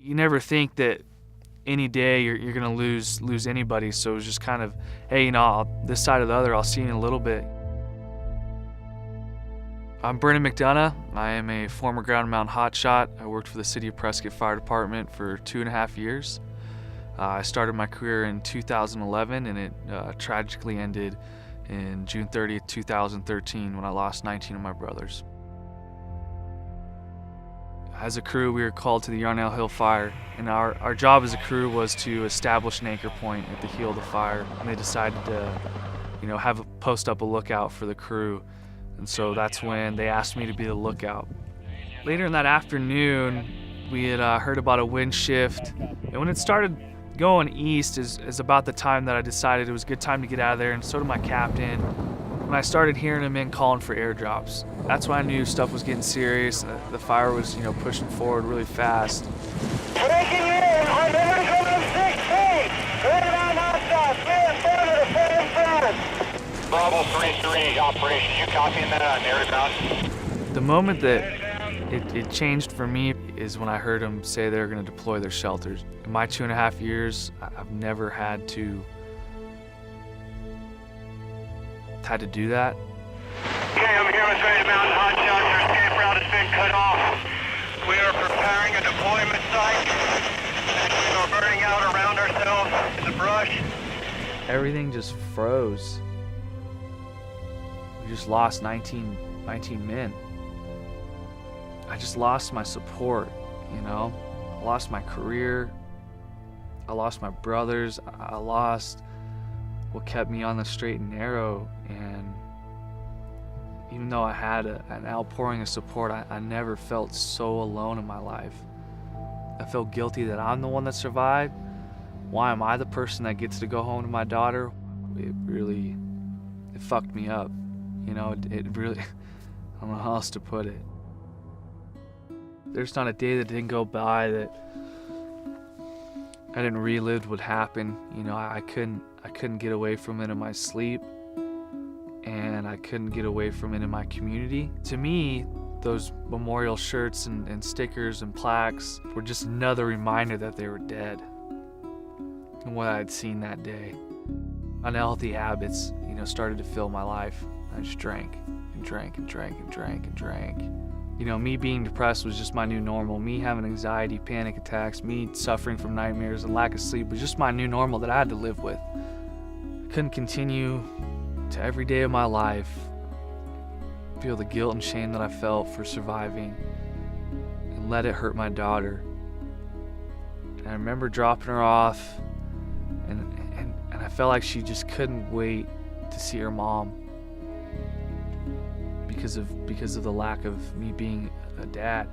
You never think that any day you're gonna lose anybody, so it was just kind of, hey, this side or the other, I'll see you in a little bit. I'm Brennan McDonough. I am a former ground mount hotshot. I worked for the City of Prescott Fire Department for 2.5 years. I started my career in 2011, and it tragically ended in June 30th, 2013, when I lost 19 of my brothers. As a crew, we were called to the Yarnell Hill fire, and our job as a crew was to establish an anchor point at the heel of the fire. And they decided to, post up a lookout for the crew, and so that's when they asked me to be the lookout. Later in that afternoon, we had heard about a wind shift, and when it started going east is about the time that I decided it was a good time to get out of there, and so did my captain. When I started hearing them in calling for airdrops, that's when I knew stuff was getting serious. The fire was, pushing forward really fast. Breaking in on incoming 16. Right around outside. Clear in front of the front in front. Bravo 3-3 operation. You copying that on air ground? The moment that it changed for me is when I heard them say they were going to deploy their shelters. In my 2.5 years, I've never had to do that. Okay, I'm here with Red Mountain Hotshots. Our escape route has been cut off. We are preparing a deployment site, and we are burning out around ourselves in the brush. Everything just froze. We just lost 19 men. I just lost my support, I lost my career. I lost my brothers. I lost what kept me on the straight and narrow. And even though I had an outpouring of support, I never felt so alone in my life. I felt guilty that I'm the one that survived. Why am I the person that gets to go home to my daughter? It fucked me up. It really, I don't know how else to put it. There's not a day that didn't go by that I didn't relive what happened. I couldn't get away from it in my sleep, and I couldn't get away from it in my community. To me, those memorial shirts and stickers and plaques were just another reminder that they were dead and what I had seen that day. Unhealthy habits, started to fill my life. I just drank and drank and drank and drank and drank. Me being depressed was just my new normal. Me having anxiety, panic attacks, me suffering from nightmares and lack of sleep was just my new normal that I had to live with. I couldn't continue to every day of my life feel the guilt and shame that I felt for surviving and let it hurt my daughter. And I remember dropping her off, and I felt like she just couldn't wait to see her mom because of the lack of me being a dad.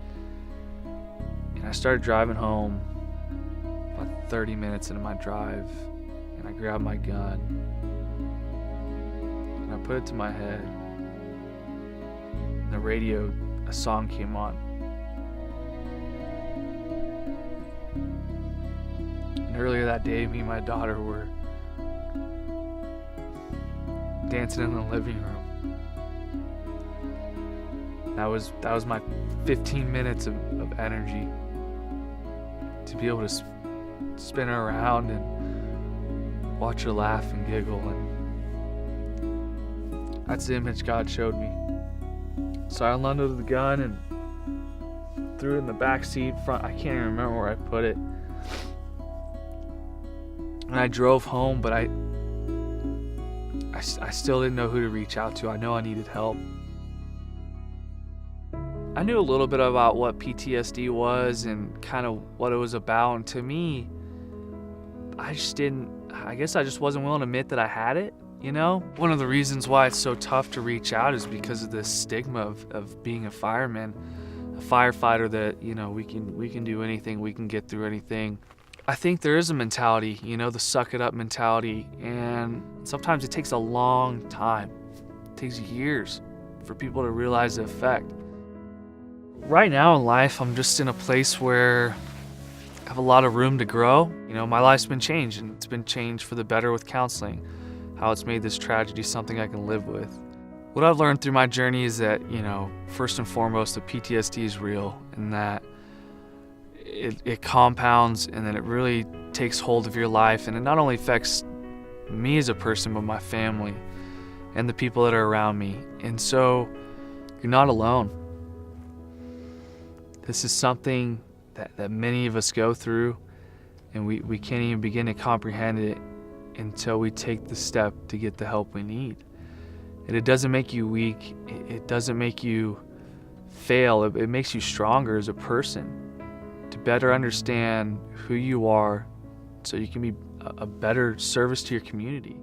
And I started driving home about 30 minutes into my drive, and I grabbed my gun and I put it to my head. And the radio, a song came on. And earlier that day, me and my daughter were dancing in the living room. That was my 15 minutes of energy to be able to spin her around and watch her laugh and giggle, and that's the image God showed me. So I unloaded the gun and threw it in the back seat front. I can't even remember where I put it. And I drove home, but I still didn't know who to reach out to. I know I needed help. I knew a little bit about what PTSD was and kind of what it was about, and to me, I guess I just wasn't willing to admit that I had it, One of the reasons why it's so tough to reach out is because of the stigma of being a fireman, a firefighter, that, we can do anything, we can get through anything. I think there is a mentality, the suck it up mentality, and sometimes it takes a long time. It takes years for people to realize the effect. Right now in life, I'm just in a place where I have a lot of room to grow. My life's been changed, and it's been changed for the better with counseling, how it's made this tragedy something I can live with. What I've learned through my journey is that, first and foremost, the PTSD is real, and that it compounds, and then it really takes hold of your life, and it not only affects me as a person, but my family and the people that are around me. And so you're not alone. This is something that many of us go through, and we can't even begin to comprehend it until we take the step to get the help we need. And it doesn't make you weak. It doesn't make you fail. It makes you stronger as a person to better understand who you are, so you can be a better service to your community.